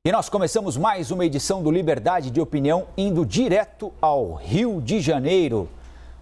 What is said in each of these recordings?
E nós começamos mais uma edição do Liberdade de Opinião, indo direto ao Rio de Janeiro.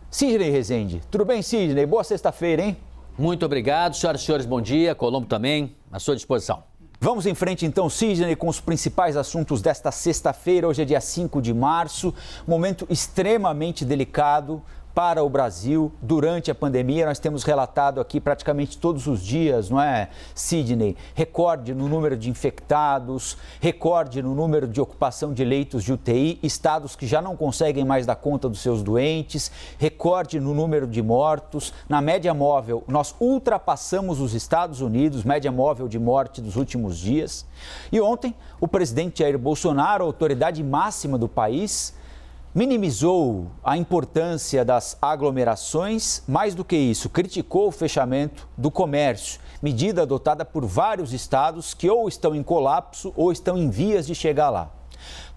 Sidney Rezende, tudo bem, Sidney? Boa sexta-feira, hein? Muito obrigado, senhoras e senhores, bom dia. Colombo também, à sua disposição. Vamos em frente então, Sidney, com os principais assuntos desta sexta-feira. Hoje é dia 5 de março, momento extremamente delicado para o Brasil durante a pandemia. Nós temos relatado aqui praticamente todos os dias, não é, Sidney? Recorde no número de infectados, recorde no número de ocupação de leitos de UTI, estados que já não conseguem mais dar conta dos seus doentes, recorde no número de mortos. Na média móvel, nós ultrapassamos os Estados Unidos, média móvel de morte dos últimos dias. E ontem, o presidente Jair Bolsonaro, a autoridade máxima do país, minimizou a importância das aglomerações, mais do que isso, criticou o fechamento do comércio, medida adotada por vários estados que ou estão em colapso ou estão em vias de chegar lá.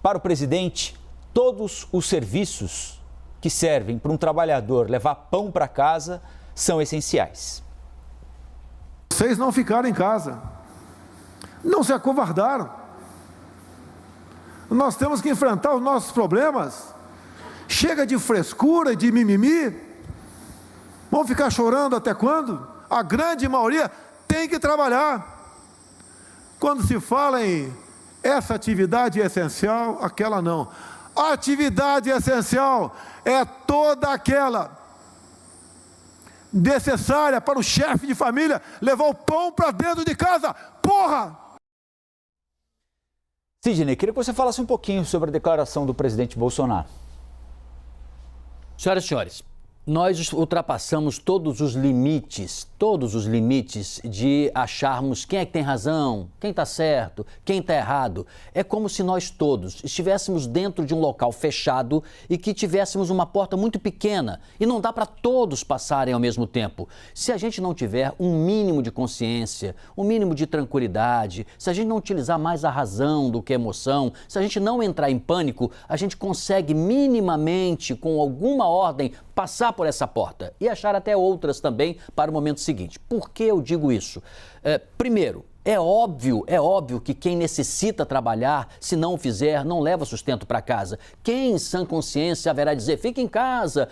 Para o presidente, todos os serviços que servem para um trabalhador levar pão para casa são essenciais. Vocês não ficaram em casa, não se acovardaram. Nós temos que enfrentar os nossos problemas. Chega de frescura e de mimimi. Vão ficar chorando até quando? A grande maioria tem que trabalhar. Quando se fala em essa atividade é essencial, aquela não. A atividade essencial é toda aquela necessária para o chefe de família levar o pão para dentro de casa. Porra! Sidney, queria que você falasse um pouquinho sobre a declaração do presidente Bolsonaro. Senhoras e senhores, nós ultrapassamos todos os limites de acharmos quem é que tem razão, quem está certo, quem está errado. É como se nós todos estivéssemos dentro de um local fechado e que tivéssemos uma porta muito pequena e não dá para todos passarem ao mesmo tempo. Se a gente não tiver um mínimo de consciência, um mínimo de tranquilidade, se a gente não utilizar mais a razão do que a emoção, se a gente não entrar em pânico, a gente consegue minimamente, com alguma ordem, passar por essa porta e achar até outras também para o momento seguinte. Por que eu digo isso? Primeiro, é óbvio que quem necessita trabalhar, se não o fizer, não leva sustento para casa. Quem em sã consciência haverá dizer, fique em casa,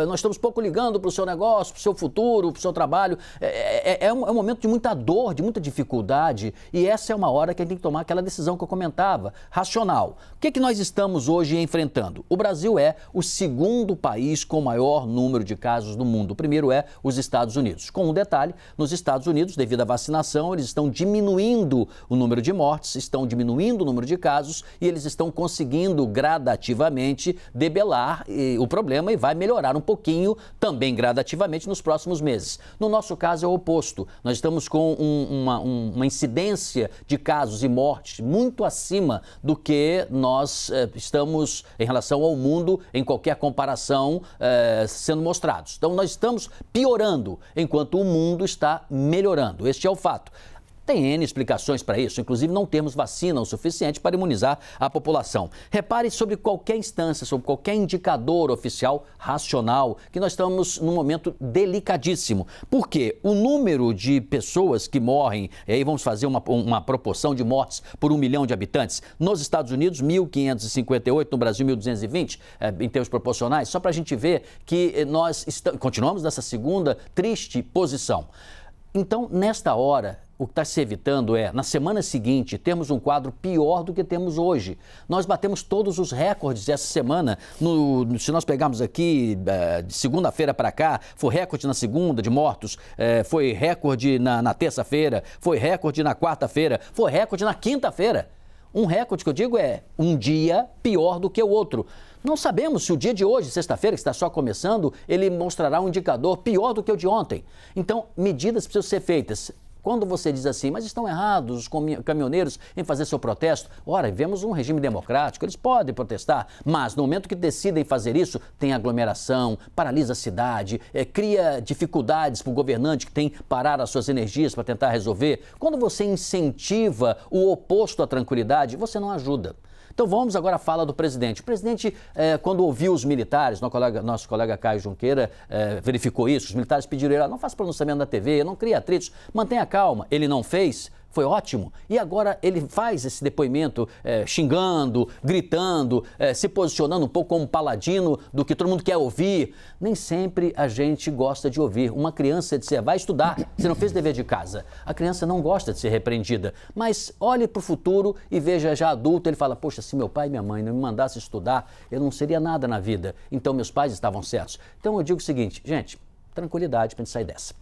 nós estamos pouco ligando para o seu negócio, para o seu futuro, para o seu trabalho. É um momento de muita dor, de muita dificuldade, e essa é uma hora que a gente tem que tomar aquela decisão que eu comentava, racional. O que nós estamos hoje enfrentando? O Brasil é o segundo país com o maior número de casos do mundo. O primeiro é os Estados Unidos. Com um detalhe, nos Estados Unidos, devido à vacinação, eles estão diminuindo o número de mortes, estão diminuindo o número de casos e eles estão conseguindo gradativamente debelar o problema e vai melhorar um pouquinho também gradativamente nos próximos meses. No nosso caso é o oposto. Nós estamos com uma incidência de casos e mortes muito acima do que nós estamos em relação ao mundo em qualquer comparação sendo mostrados. Então nós estamos piorando enquanto o mundo está melhorando. Este é o fato. Tem N explicações para isso, inclusive não temos vacina o suficiente para imunizar a população. Repare sobre qualquer instância, sobre qualquer indicador oficial racional, que nós estamos num momento delicadíssimo. Porque o número de pessoas que morrem, e aí vamos fazer uma proporção de mortes por 1 milhão de habitantes, nos Estados Unidos 1.558, no Brasil 1.220, em termos proporcionais, só para a gente ver que nós continuamos nessa segunda triste posição. Então, nesta hora, o que está se evitando é, na semana seguinte, termos um quadro pior do que temos hoje. Nós batemos todos os recordes essa semana. Se nós pegarmos aqui, de segunda-feira para cá, foi recorde na segunda de mortos, foi recorde na terça-feira, foi recorde na quarta-feira, foi recorde na quinta-feira. Um recorde que eu digo é um dia pior do que o outro. Não sabemos se o dia de hoje, sexta-feira, que está só começando, ele mostrará um indicador pior do que o de ontem. Então, medidas precisam ser feitas. Quando você diz assim, mas estão errados os caminhoneiros em fazer seu protesto, ora, vivemos um regime democrático, eles podem protestar, mas no momento que decidem fazer isso, tem aglomeração, paralisa a cidade, cria dificuldades para o governante que tem que parar as suas energias para tentar resolver. Quando você incentiva o oposto à tranquilidade, você não ajuda. Então vamos agora à fala do presidente. O presidente, quando ouviu os militares, nosso colega Caio Junqueira verificou isso, os militares pediram ele, não faça pronunciamento na TV, não crie atritos, mantenha calma. Ele não fez, Foi ótimo. E agora ele faz esse depoimento xingando, gritando, se posicionando um pouco como paladino do que todo mundo quer ouvir. Nem sempre a gente gosta de ouvir. Uma criança dizer, vai estudar, você não fez dever de casa. A criança não gosta de ser repreendida. Mas olhe para o futuro e veja já adulto, ele fala, poxa, se meu pai e minha mãe não me mandassem estudar, eu não seria nada na vida. Então meus pais estavam certos. Então eu digo o seguinte, gente, tranquilidade para a gente sair dessa.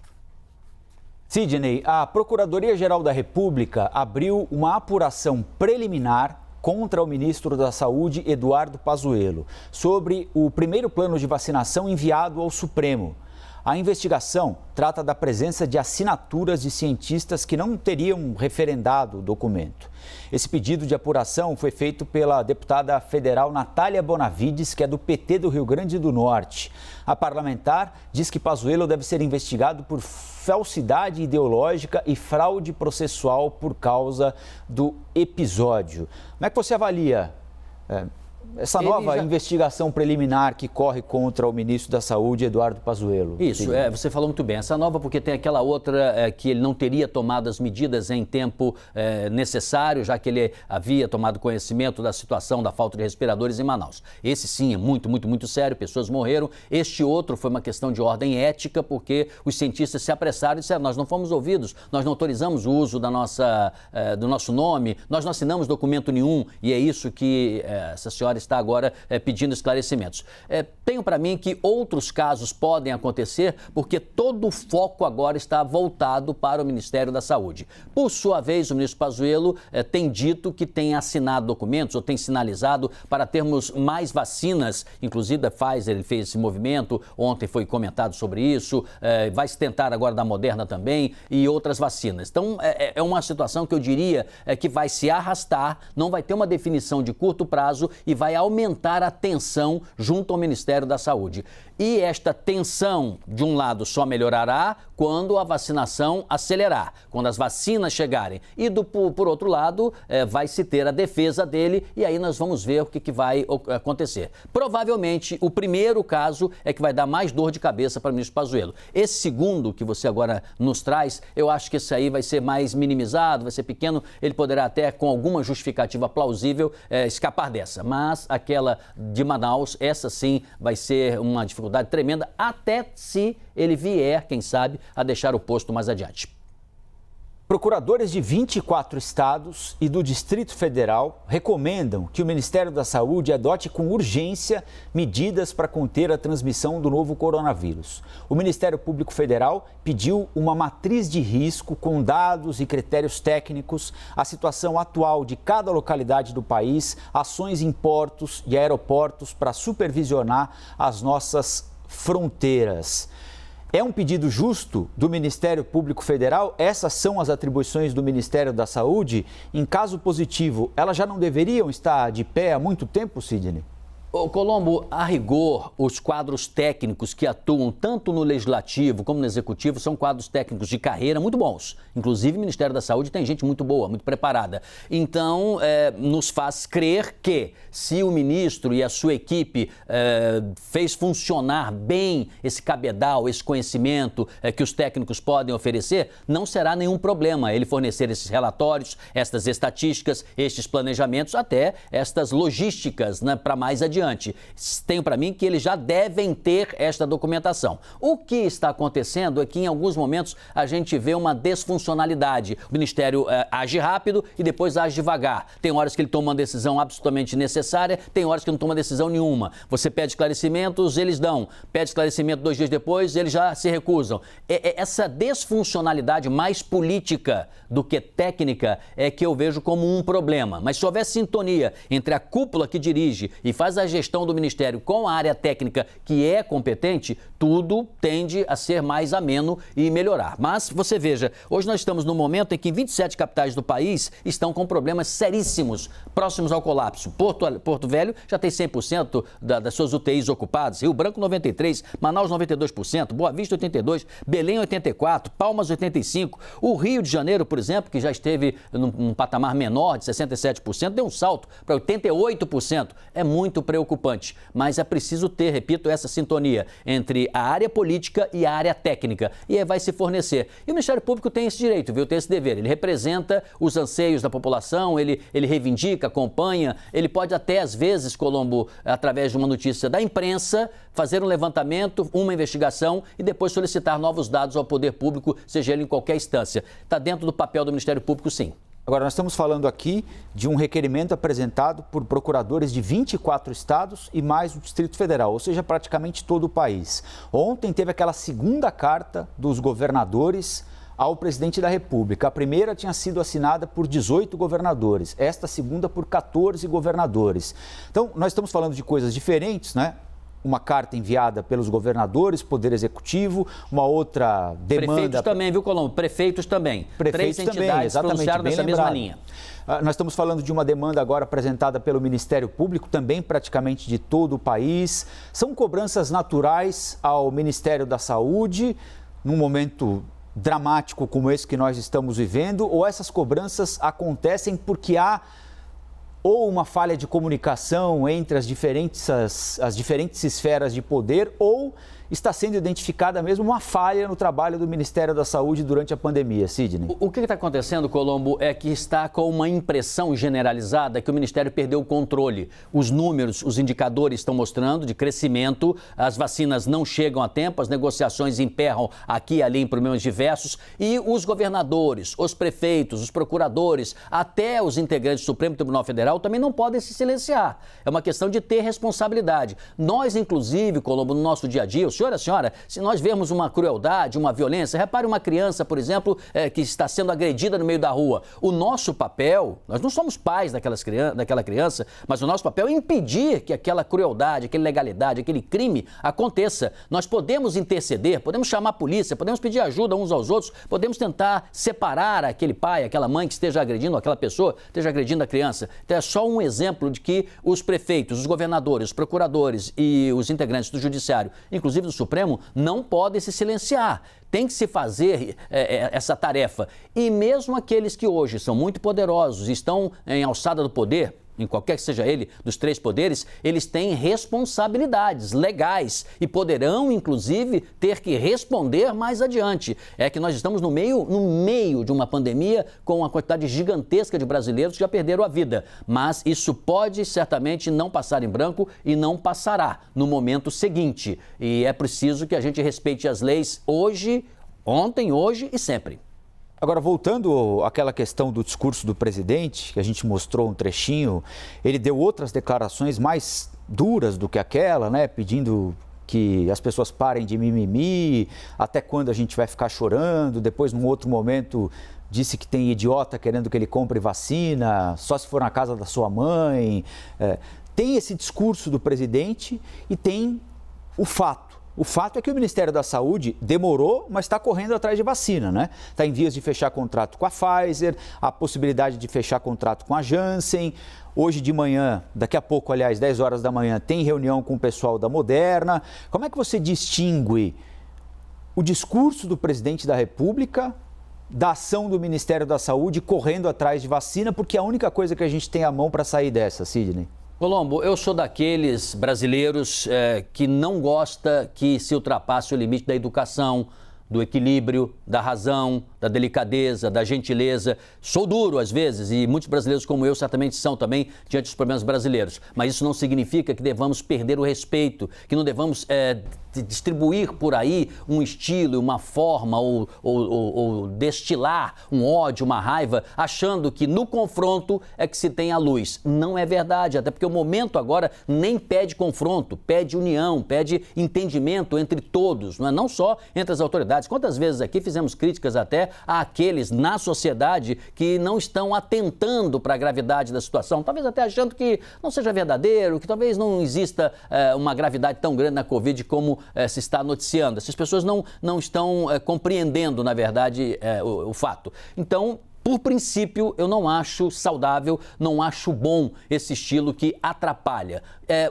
Sidney, a Procuradoria-Geral da República abriu uma apuração preliminar contra o ministro da Saúde, Eduardo Pazuello, sobre o primeiro plano de vacinação enviado ao Supremo. A investigação trata da presença de assinaturas de cientistas que não teriam referendado o documento. Esse pedido de apuração foi feito pela deputada federal Natália Bonavides, que é do PT do Rio Grande do Norte. A parlamentar diz que Pazuello deve ser investigado por falsidade ideológica e fraude processual por causa do episódio. Como é que você avalia essa nova investigação preliminar que corre contra o ministro da Saúde, Eduardo Pazuello? Isso, você falou muito bem. Essa nova porque tem aquela outra que ele não teria tomado as medidas em tempo necessário, já que ele havia tomado conhecimento da situação da falta de respiradores em Manaus. Esse sim é muito, muito, muito sério, pessoas morreram. Este outro foi uma questão de ordem ética, porque os cientistas se apressaram e disseram, nós não fomos ouvidos, nós não autorizamos o uso do nosso nome, nós não assinamos documento nenhum, e é isso que essa senhora está agora pedindo esclarecimentos. Tenho para mim que outros casos podem acontecer porque todo o foco agora está voltado para o Ministério da Saúde. Por sua vez, o ministro Pazuello tem dito que tem assinado documentos ou tem sinalizado para termos mais vacinas, inclusive a Pfizer, ele fez esse movimento, ontem foi comentado sobre isso, vai se tentar agora da Moderna também e outras vacinas. Então, é uma situação que eu diria que vai se arrastar, não vai ter uma definição de curto prazo e vai aumentar a tensão junto ao Ministério da Saúde. E esta tensão, de um lado, só melhorará quando a vacinação acelerar, quando as vacinas chegarem. E, por outro lado, vai se ter a defesa dele e aí nós vamos ver o que vai acontecer. Provavelmente, o primeiro caso é que vai dar mais dor de cabeça para o ministro Pazuello. Esse segundo que você agora nos traz, eu acho que esse aí vai ser mais minimizado, vai ser pequeno, ele poderá até, com alguma justificativa plausível, escapar dessa. Mas aquela de Manaus, essa sim vai ser uma dificuldade tremenda, até se ele vier, quem sabe, a deixar o posto mais adiante. Procuradores de 24 estados e do Distrito Federal recomendam que o Ministério da Saúde adote com urgência medidas para conter a transmissão do novo coronavírus. O Ministério Público Federal pediu uma matriz de risco com dados e critérios técnicos, a situação atual de cada localidade do país, ações em portos e aeroportos para supervisionar as nossas fronteiras. É um pedido justo do Ministério Público Federal? Essas são as atribuições do Ministério da Saúde? Em caso positivo, elas já não deveriam estar de pé há muito tempo, Sidney? Ô Colombo, a rigor, os quadros técnicos que atuam tanto no Legislativo como no Executivo são quadros técnicos de carreira muito bons. Inclusive, o Ministério da Saúde tem gente muito boa, muito preparada. Então, nos faz crer que se o ministro e a sua equipe fez funcionar bem esse cabedal, esse conhecimento que os técnicos podem oferecer, não será nenhum problema ele fornecer esses relatórios, estas estatísticas, estes planejamentos, até estas logísticas, né, para mais adiante. Tenho para mim que eles já devem ter esta documentação. O que está acontecendo é que em alguns momentos a gente vê uma desfuncionalidade. O Ministério age rápido e depois age devagar. Tem horas que ele toma uma decisão absolutamente necessária, tem horas que não toma decisão nenhuma. Você pede esclarecimentos, eles dão. Pede esclarecimento 2 dias depois, eles já se recusam. Essa desfuncionalidade mais política do que técnica é que eu vejo como um problema. Mas se houver sintonia entre a cúpula que dirige e faz a gestão do Ministério com a área técnica que é competente, tudo tende a ser mais ameno e melhorar. Mas você veja, hoje nós estamos num momento em que 27 capitais do país estão com problemas seríssimos, próximos ao colapso. Porto Velho já tem 100% das suas UTIs ocupadas, Rio Branco 93%, Manaus 92%, Boa Vista 82%, Belém 84%, Palmas 85%. O Rio de Janeiro, por exemplo, que já esteve num patamar menor de 67%, deu um salto para 88%. É muito preocupante. preocupante. Mas é preciso ter, repito, essa sintonia entre a área política e a área técnica. E aí vai se fornecer. E o Ministério Público tem esse direito, viu? Tem esse dever. Ele representa os anseios da população, ele reivindica, acompanha. Ele pode até, às vezes, Colombo, através de uma notícia da imprensa, fazer um levantamento, uma investigação e depois solicitar novos dados ao poder público, seja ele em qualquer instância. Está dentro do papel do Ministério Público, sim. Agora, nós estamos falando aqui de um requerimento apresentado por procuradores de 24 estados e mais o Distrito Federal, ou seja, praticamente todo o país. Ontem teve aquela segunda carta dos governadores ao presidente da República. A primeira tinha sido assinada por 18 governadores, esta segunda por 14 governadores. Então, nós estamos falando de coisas diferentes, né? Uma carta enviada pelos governadores, Poder Executivo, uma outra demanda... Prefeitos também, viu, Colombo? Prefeitos também. Prefeitos Três entidades também, pronunciaram nessa mesma linha. Nós estamos falando de uma demanda agora apresentada pelo Ministério Público, também praticamente de todo o país. São cobranças naturais ao Ministério da Saúde, num momento dramático como esse que nós estamos vivendo, ou essas cobranças acontecem porque há ou uma falha de comunicação entre as diferentes esferas de poder, ou está sendo identificada mesmo uma falha no trabalho do Ministério da Saúde durante a pandemia, Sidney? O que está acontecendo, Colombo, é que está com uma impressão generalizada que o Ministério perdeu o controle. Os números, os indicadores estão mostrando de crescimento, as vacinas não chegam a tempo, as negociações emperram aqui e ali em problemas diversos e os governadores, os prefeitos, os procuradores, até os integrantes do Supremo Tribunal Federal também não podem se silenciar. É uma questão de ter responsabilidade. Nós, inclusive, Colombo, no nosso dia a dia, senhor, a senhora, se nós vermos uma crueldade, uma violência, repare uma criança, por exemplo, que está sendo agredida no meio da rua. O nosso papel, nós não somos pais daquela criança, mas o nosso papel é impedir que aquela crueldade, aquela ilegalidade, aquele crime aconteça. Nós podemos interceder, podemos chamar a polícia, podemos pedir ajuda uns aos outros, podemos tentar separar aquele pai, aquela mãe que esteja agredindo, aquela pessoa que esteja agredindo a criança. Então é só um exemplo de que os prefeitos, os governadores, os procuradores e os integrantes do Judiciário, inclusive do Supremo, não podem se silenciar. Tem que se fazer essa tarefa. E mesmo aqueles que hoje são muito poderosos e estão em alçada do poder, em qualquer que seja ele, dos três poderes, eles têm responsabilidades legais e poderão, inclusive, ter que responder mais adiante. É que nós estamos no meio de uma pandemia com uma quantidade gigantesca de brasileiros que já perderam a vida. Mas isso pode certamente não passar em branco e não passará no momento seguinte. E é preciso que a gente respeite as leis hoje, ontem, hoje e sempre. Agora, voltando àquela questão do discurso do presidente, que a gente mostrou um trechinho, ele deu outras declarações mais duras do que aquela, né? Pedindo que as pessoas parem de mimimi, até quando a gente vai ficar chorando. Depois, num outro momento, disse que tem idiota querendo que ele compre vacina, só se for na casa da sua mãe. Tem esse discurso do presidente e tem o fato. O fato é que o Ministério da Saúde demorou, mas está correndo atrás de vacina, né? Está em vias de fechar contrato com a Pfizer, a possibilidade de fechar contrato com a Janssen. Hoje de manhã, daqui a pouco, aliás, 10 horas da manhã, tem reunião com o pessoal da Moderna. Como é que você distingue o discurso do presidente da República da ação do Ministério da Saúde correndo atrás de vacina? Porque é a única coisa que a gente tem à mão para sair dessa, Sidney. Colombo, eu sou daqueles brasileiros que não gosta que se ultrapasse o limite da educação, do equilíbrio, da razão, da delicadeza, da gentileza. Sou duro às vezes e muitos brasileiros como eu certamente são também diante dos problemas brasileiros. Mas isso não significa que devamos perder o respeito, que não devamos distribuir por aí um estilo, uma forma ou destilar um ódio, uma raiva, achando que no confronto é que se tem a luz. Não é verdade, até porque o momento agora nem pede confronto, pede união, pede entendimento entre todos, não só entre as autoridades. Quantas vezes aqui fizemos críticas até àqueles na sociedade que não estão atentando para a gravidade da situação, talvez até achando que não seja verdadeiro, que talvez não exista uma gravidade tão grande na Covid como se está noticiando. Essas pessoas não estão compreendendo, na verdade, o fato. Então, por princípio, eu não acho saudável, não acho bom esse estilo que atrapalha.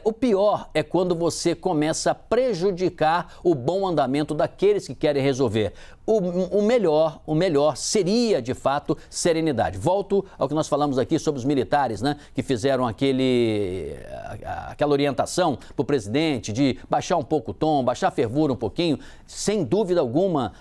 O pior é quando você começa a prejudicar o bom andamento daqueles que querem resolver. o melhor seria, de fato, serenidade. Volto ao que nós falamos aqui sobre os militares, né, que fizeram aquela orientação para o presidente de baixar um pouco o tom, baixar a fervura um pouquinho. Sem dúvida alguma,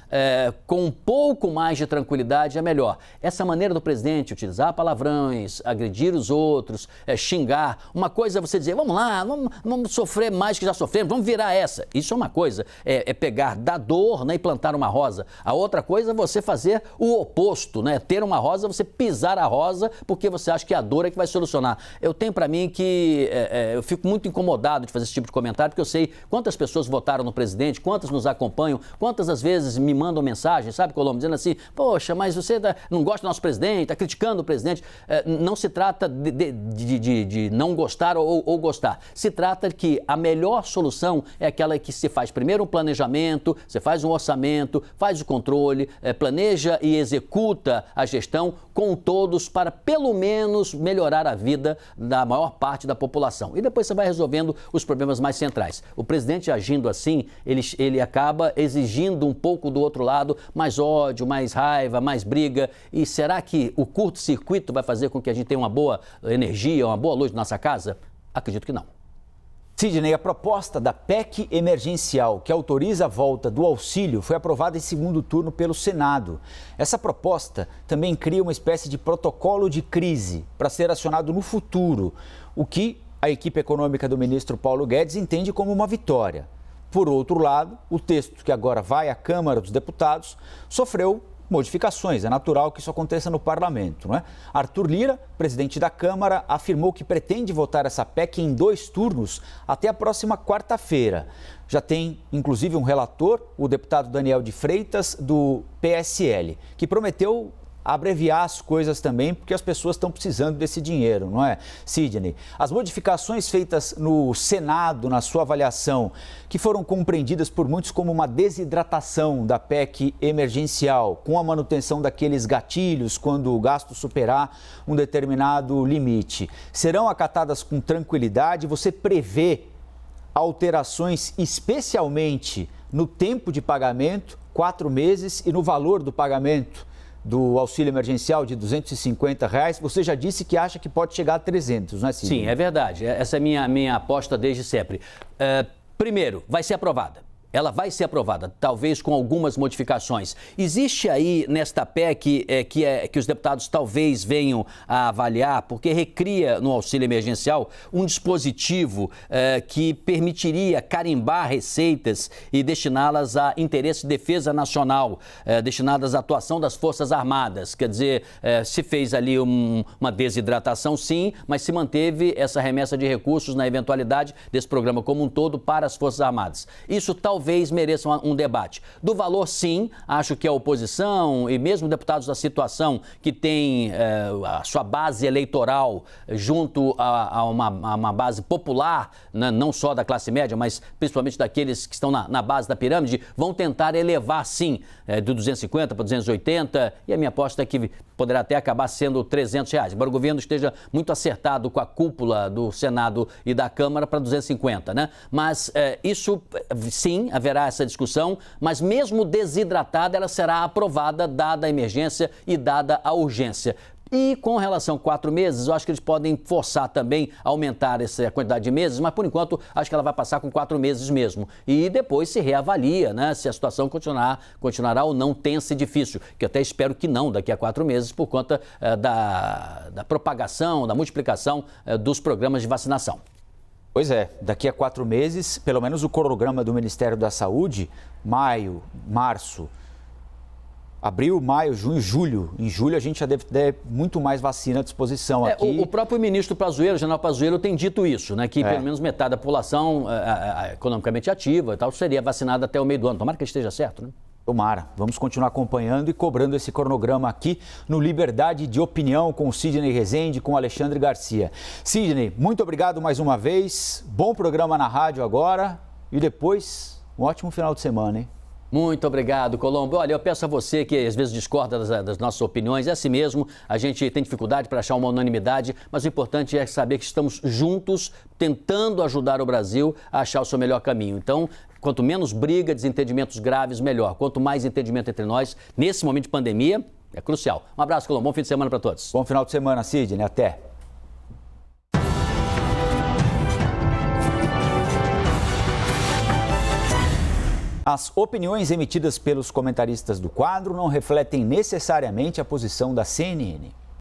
com um pouco mais de tranquilidade é melhor. Essa maneira do presidente utilizar palavrões, agredir os outros, xingar. Uma coisa é você dizer, vamos lá, vamos sofrer mais que já sofremos, vamos virar essa. Isso é uma coisa, é pegar da dor, né, e plantar uma rosa. A outra coisa é você fazer o oposto, né? Ter uma rosa, você pisar a rosa porque você acha que a dor é que vai solucionar. Eu tenho para mim que eu fico muito incomodado de fazer esse tipo de comentário porque eu sei quantas pessoas votaram no presidente, quantas nos acompanham, quantas às vezes me mandam mensagem, sabe, Colombo, dizendo assim, poxa, mas você não gosta do nosso presidente, está criticando o presidente. Não se trata de não gostar ou gostar. Se trata de que a melhor solução é aquela que se faz primeiro um planejamento, você faz um orçamento, faz o controle, planeja e executa a gestão com todos para pelo menos melhorar a vida da maior parte da população. E depois você vai resolvendo os problemas mais centrais. O presidente agindo assim, ele acaba exigindo um pouco do outro lado mais ódio, mais raiva, mais briga. E será que o curto-circuito vai fazer com que a gente tenha uma boa energia, uma boa luz na nossa casa? Acredito que não. Sidney, a proposta da PEC emergencial, que autoriza a volta do auxílio, foi aprovada em segundo turno pelo Senado. Essa proposta também cria uma espécie de protocolo de crise para ser acionado no futuro, o que a equipe econômica do ministro Paulo Guedes entende como uma vitória. Por outro lado, o texto que agora vai à Câmara dos Deputados sofreu modificações. É natural que isso aconteça no parlamento, não é? Arthur Lira, presidente da Câmara, afirmou que pretende votar essa PEC em 2 turnos até a próxima quarta-feira. Já tem, inclusive, um relator, o deputado Daniel de Freitas, do PSL, que prometeu abreviar as coisas também, porque as pessoas estão precisando desse dinheiro, não é, Sidney? As modificações feitas no Senado, na sua avaliação, que foram compreendidas por muitos como uma desidratação da PEC emergencial, com a manutenção daqueles gatilhos quando o gasto superar um determinado limite, serão acatadas com tranquilidade? Você prevê alterações especialmente no tempo de pagamento, 4 meses, e no valor do pagamento do auxílio emergencial de R$250, você já disse que acha que pode chegar a 300, não é, Sidney? Sim, é verdade. Essa é a minha aposta desde sempre. Primeiro, vai ser aprovada. Ela vai ser aprovada, talvez com algumas modificações. Existe aí nesta PEC que os deputados talvez venham a avaliar, porque recria no auxílio emergencial um dispositivo que permitiria carimbar receitas e destiná-las a interesse de defesa nacional, destinadas à atuação das Forças Armadas. Quer dizer, se fez ali uma desidratação, sim, mas se manteve essa remessa de recursos na eventualidade desse programa como um todo para as Forças Armadas. Isso talvez mereça um debate. Do valor, sim, acho que a oposição e mesmo deputados da situação que têm a sua base eleitoral junto a uma base popular, né, não só da classe média, mas principalmente daqueles que estão na base da pirâmide, vão tentar elevar, sim, do 250 para 280, e a minha aposta é que poderá até acabar sendo R$300, embora o governo esteja muito acertado com a cúpula do Senado e da Câmara para 250, né? Mas isso, sim, haverá essa discussão, mas mesmo desidratada, ela será aprovada, dada a emergência e dada a urgência. E com relação a 4 meses, eu acho que eles podem forçar também a aumentar essa quantidade de meses, mas por enquanto acho que ela vai passar com 4 meses mesmo. E depois se reavalia, né, se a situação continuará ou não tensa e difícil, que eu até espero que não daqui a 4 meses por conta da propagação, da multiplicação dos programas de vacinação. Pois é, daqui a 4 meses, pelo menos o cronograma do Ministério da Saúde, maio, março, abril, maio, junho, julho. Em julho a gente já deve ter muito mais vacina à disposição aqui. O próprio ministro Pazuello, o general Pazuello, tem dito isso, né? Que pelo menos metade da população economicamente ativa e tal seria vacinada até o meio do ano. Tomara que esteja certo, né? Tomara. Vamos continuar acompanhando e cobrando esse cronograma aqui no Liberdade de Opinião com o Sidney Rezende, com o Alexandre Garcia. Sidney, muito obrigado mais uma vez. Bom programa na rádio agora e depois um ótimo final de semana, hein? Muito obrigado, Colombo. Olha, eu peço a você que às vezes discorda das nossas opiniões, é assim mesmo, a gente tem dificuldade para achar uma unanimidade, mas o importante é saber que estamos juntos tentando ajudar o Brasil a achar o seu melhor caminho. Então, quanto menos briga, desentendimentos graves, melhor. Quanto mais entendimento entre nós, nesse momento de pandemia, é crucial. Um abraço, Colombo. Bom fim de semana para todos. Bom final de semana, Sidney. Até. As opiniões emitidas pelos comentaristas do quadro não refletem necessariamente a posição da CNN.